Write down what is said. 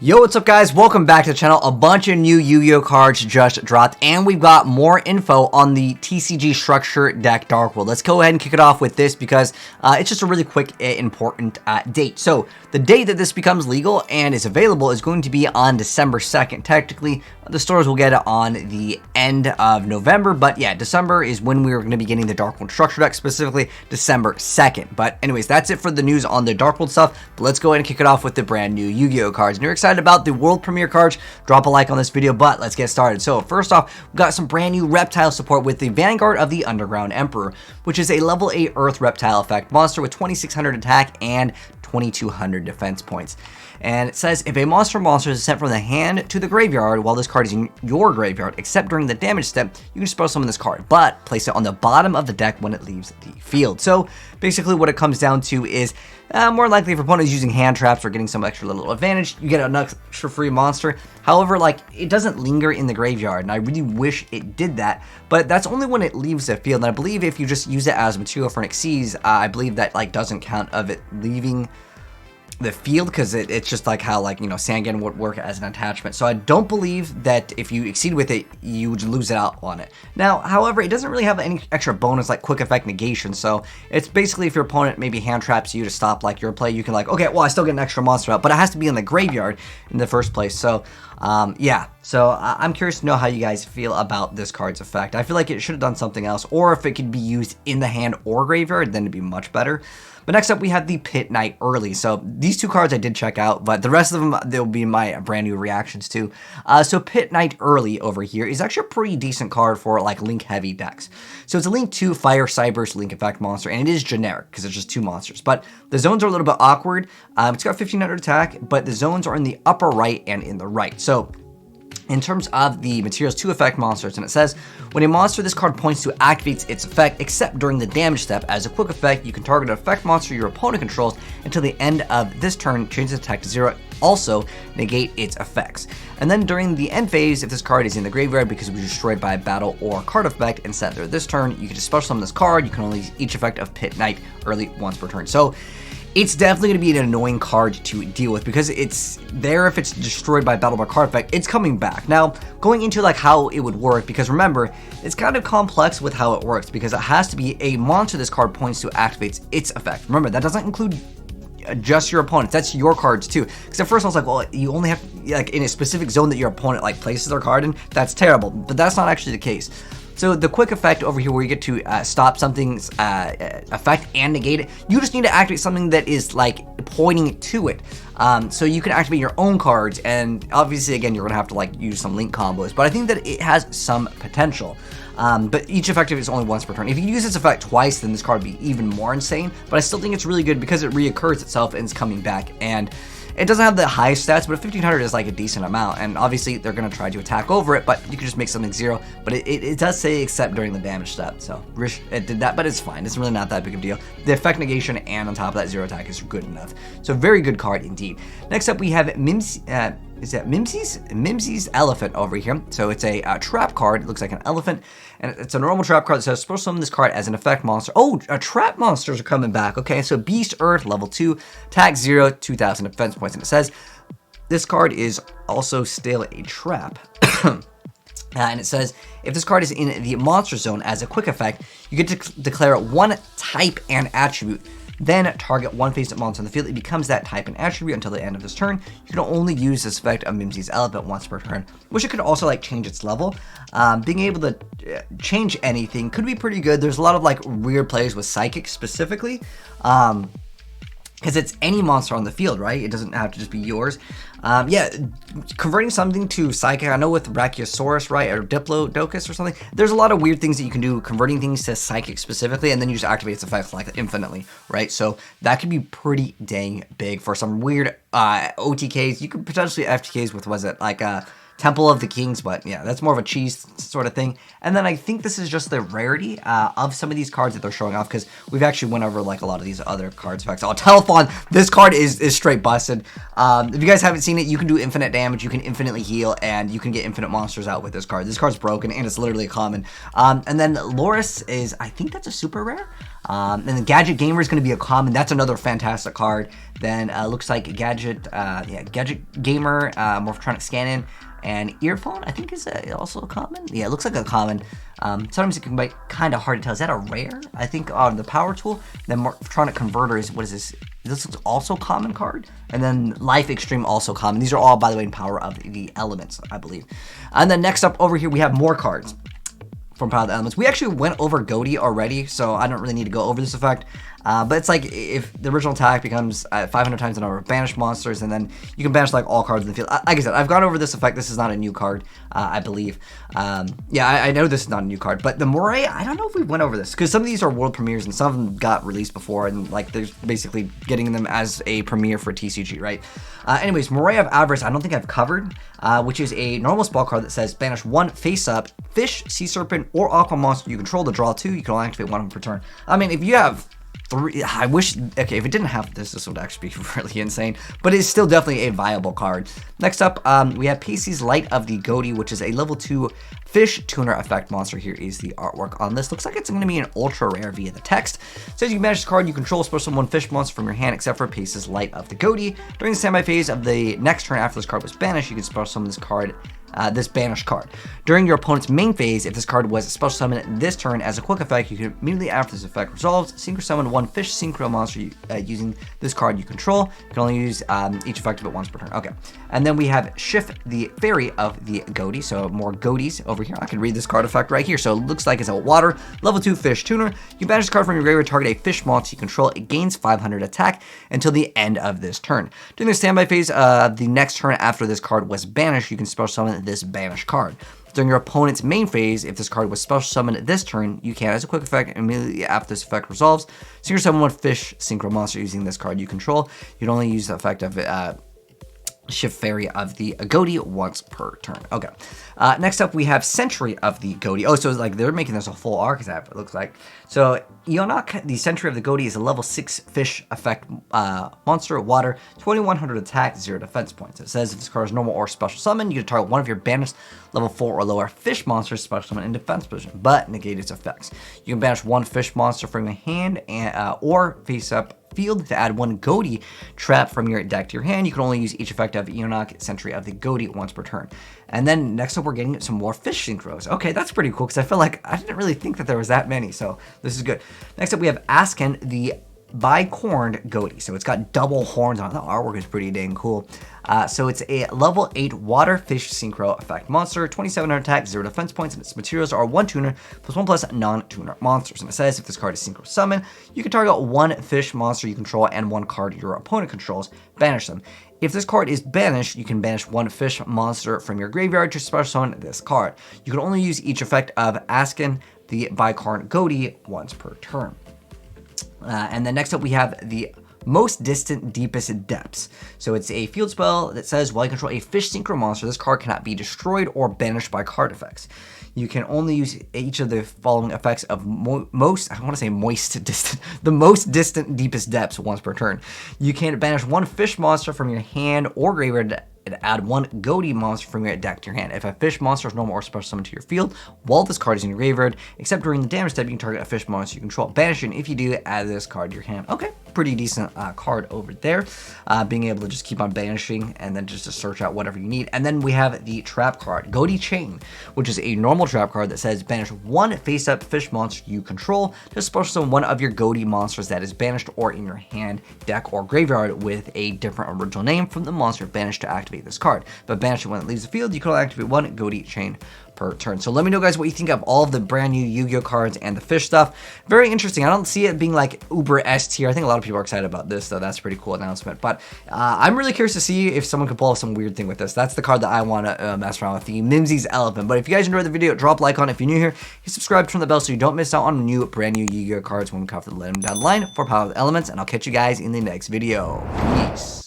Yo, what's up guys? Welcome back to the channel. A bunch of new YuGiOh cards just dropped, and we've got more info on the TCG Structure deck Dark World. Let's go ahead and kick it off with this because it's just a really quick, important date. So, the date that this becomes legal and is available is going to be on December 2nd. Technically, the stores will get it on the end of November, but yeah, December is when we're going to be getting the Dark World Structure deck, specifically December 2nd. But anyways, that's it for the news on the Dark World stuff. But let's go ahead and kick it off with the brand new YuGiOh cards. And you're excited about the world premiere cards, drop a like on this video, but let's get started. So first off, we've got some brand new reptile support with the Vanguard of the Underground Emperor, which is a level 8 Earth reptile effect monster with 2600 attack and 2200 defense points. And it says, if a monster is sent from the hand to the graveyard while this card is in your graveyard, except during the damage step, you can spell summon this card, but place it on the bottom of the deck when it leaves the field. So basically what it comes down to is, more likely if your opponent is using hand traps or getting some extra little advantage, you get an extra free monster. However, like, it doesn't linger in the graveyard, and I really wish it did that, but that's only when it leaves the field. And I believe if you just use it as material for an Xyz, I believe that like doesn't count of it leaving the field, because it's just like how, like, you know, Sandgan would work as an attachment. So I don't believe that if you exceed with it, you would lose it out on it. Now, however, it doesn't really have any extra bonus like quick effect negation. So it's basically if your opponent maybe hand traps you to stop like your play, you can like, okay, well, I still get an extra monster out, but it has to be in the graveyard in the first place. So yeah, so I'm curious to know how you guys feel about this card's effect. I feel like it should have done something else, or if it could be used in the hand or graveyard, then it'd be much better. But next up, we have the Pit Knight Early. So these two cards I did check out, but the rest of them, they'll be my brand new reactions to. So Pit Knight Early over here is actually a pretty decent card for like link heavy decks. So it's a link 2 Fire Cyber's link effect monster, and it is generic because it's just 2 monsters. But the zones are a little bit awkward. It's got 1500 attack, but the zones are in the upper right and in the right. So in terms of the materials to effect monsters, and it says, when a monster this card points to activates its effect, except during the damage step, as a quick effect, you can target an effect monster your opponent controls until the end of this turn, change its attack to 0, also negate its effects. And then during the end phase, if this card is in the graveyard because it was destroyed by a battle or card effect and set there this turn, you can just special summon this card. You can only use each effect of Pit Knight Early once per turn. So it's definitely going to be an annoying card to deal with because it's there if it's destroyed by battle or card effect, it's coming back. Now, going into like how it would work, because remember, it's kind of complex with how it works because it has to be a monster this card points to activates its effect. Remember, that doesn't include just your opponents, that's your cards too. Because at first I was like, well, you only have like in a specific zone that your opponent like places their card in, that's terrible, but that's not actually the case. So the quick effect over here where you get to stop something's effect and negate it, you just need to activate something that is like pointing to it. So you can activate your own cards, and obviously again you're gonna have to like use some link combos, but I think that it has some potential. But each effective is only once per turn. If you use this effect twice, then this card would be even more insane, but I still think it's really good because it reoccurs itself and it's coming back. And it doesn't have the highest stats, but 1500 is like a decent amount, and obviously they're going to try to attack over it, but you can just make something 0, but it does say except during the damage step, so it did that, but it's fine. It's really not that big of a deal. The effect negation and on top of that 0 attack is good enough. So very good card indeed. Next up we have Mimsy, is that Mimsy's Elephant over here. So it's a trap card. It looks like an elephant, and it's a normal trap card that says supposed to summon this card as an effect monster. Oh, trap monsters are coming back. Okay, so Beast Earth, level 2, attack 0, 2000 defense points, and it says this card is also still a trap. And it says, if this card is in the monster zone as a quick effect, you get to declare one type and attribute. Then target one face-up monster on the field. It becomes that type and attribute until the end of this turn. You can only use this effect of Mimsy's Elephant once per turn, which it could also like change its level. Being able to change anything could be pretty good. There's a lot of like weird plays with Psychic specifically. Because it's any monster on the field, right? It doesn't have to just be yours. Yeah, converting something to Psychic, I know with Brachiosaurus, right, or Diplodocus or something, there's a lot of weird things that you can do, converting things to Psychic specifically, and then you just activate its effects like infinitely, right? So that could be pretty dang big for some weird OTKs. You could potentially FTKs with, was it, like Temple of the Kings, but yeah, that's more of a cheese sort of thing. And then I think this is just the rarity of some of these cards that they're showing off, because we've actually went over like a lot of these other cards effects. Oh, Telephone, this card is straight busted. If you guys haven't seen it, you can do infinite damage, you can infinitely heal, and you can get infinite monsters out with this card. This card's broken, and it's literally a common. And then Loris is, I think that's a super rare. And the Gadget Gamer is going to be a common. That's another fantastic card. Then looks like Gadget Gamer, Morphotronic Scanning, and Earphone, I think is also a common. Yeah, it looks like a common. Sometimes it can be kind of hard to tell. Is that a rare? I think on the Power Tool. Then Morphotronic Converter is, what is this? This is also common card. And then Life Extreme also common. These are all, by the way, in Power of the Elements, I believe. And then next up over here, we have more cards from Power of the Elements. We actually went over Goatee already, so I don't really need to go over this effect. But it's like if the original attack becomes 500 times the number of banished monsters, and then you can banish like all cards in the field. Like I said, I've gone over this effect. This is not a new card, I believe. Yeah, I know this is not a new card, but the Moray, I don't know if we went over this, because some of these are world premieres and some of them got released before, and like there's basically getting them as a premiere for TCG, right? Anyways, Moray of Avarice, I don't think I've covered, which is a normal spell card that says banish one face-up fish, sea serpent, or aqua monster you control to draw 2. You can only activate one of them per turn. I mean, if you have 3, I wish, okay, if it didn't have this would actually be really insane, but it's still definitely a viable card. Next up, we have Pacey's Light of the Goatee, which is a level 2 fish tuner effect monster. Here is the artwork on this. Looks like it's going to be an ultra rare via the text. It says you can banish this card, you control special one fish monster from your hand except for Pacey's Light of the Goatee. During the standby phase of the next turn after this card was banished, you can special summon this card, this banished card. During your opponent's main phase, if this card was special summoned this turn as a quick effect, you can immediately after this effect resolves, synchro summon one fish synchro monster using this card you control. You can only use each effect of it once per turn. Okay. And then we have Shift the Fairy of the Goatee, so more Goatees over here. I can read this card effect right here. So it looks like it's a water, level 2 fish tuner. You banish this card from your graveyard, target a fish monster you control. It gains 500 attack until the end of this turn. During the standby phase of the next turn after this card was banished, you can special summon this banished card. During your opponent's main phase, if this card was special summoned this turn, you can, as a quick effect, immediately after this effect resolves, synchro summon one fish synchro monster using this card you control. You can only use the effect of Shift Fairy of the Goatee once per turn. Okay. Next up, we have Sentry of the Goatee. Oh, so it's like they're making this a full archetype, it looks like. So, Ionok, the Sentry of the Goatee, is a level 6 fish effect monster, water, 2100 attack, 0 defense points. It says if this card is normal or special summon, you can target one of your banished level 4 or lower fish monsters special summon in defense position, but negate its effects. You can banish one fish monster from your hand and or face up field to add one Goatee trap from your deck to your hand. You can only use each effect of Ionok, Sentry of the Goatee once per turn. And then next up, we're getting some more fish synchros. Okay, that's pretty cool, because I feel like I didn't really think that there was that many, so this is good. Next up, we have Asken, the bicorned Goatee. So it's got double horns on it. The artwork is pretty dang cool. So it's a level 8 water fish synchro effect monster, 2700 attack, 0 defense points, and its materials are 1 tuner plus 1+ non-tuner monsters. And it says if this card is synchro summon, you can target one fish monster you control and one card your opponent controls, banish them. If this card is banished, you can banish one fish monster from your graveyard to special summon this card. You can only use each effect of Asken, the bicorned Goatee, once per turn. And then next up, we have the Most Distant Deepest Depths. So it's a field spell that says while you control a fish synchro monster, this card cannot be destroyed or banished by card effects. You can only use each of the following effects of the most distant deepest depths once per turn. You can banish one fish monster from your hand or graveyard and add one Goatee monster from your deck to your hand. If a fish monster is normal or special summoned to your field while this card is in your graveyard, except during the damage step, you can target a fish monster you control, banish it, and if you do, add this card to your hand. Okay, pretty decent card over there. Being able to just keep on banishing and then just to search out whatever you need. And then we have the trap card, Goatee Chain, which is a normal trap card that says banish one face-up fish monster you control to special summon one of your Goatee monsters that is banished or in your hand, deck, or graveyard with a different original name from the monster banished to activate this card. But banish it when it leaves the field, you can only activate one Goatee Chain per turn. So let me know, guys, what you think of all of the brand new Yu-Gi-Oh cards and the fish stuff. Very interesting. I don't see it being like uber S tier. I think a lot of people are excited about this, though. That's a pretty cool announcement. But I'm really curious to see if someone can pull off some weird thing with this. That's the card that I want to mess around with, the Mimsy's Elephant. But if you guys enjoyed the video, drop a like on it. If you're new here, hit subscribe, turn the bell so you don't miss out on new brand new Yu-Gi-Oh cards when we cover them down the line for Power of the Elements. And I'll catch you guys in the next video. Peace.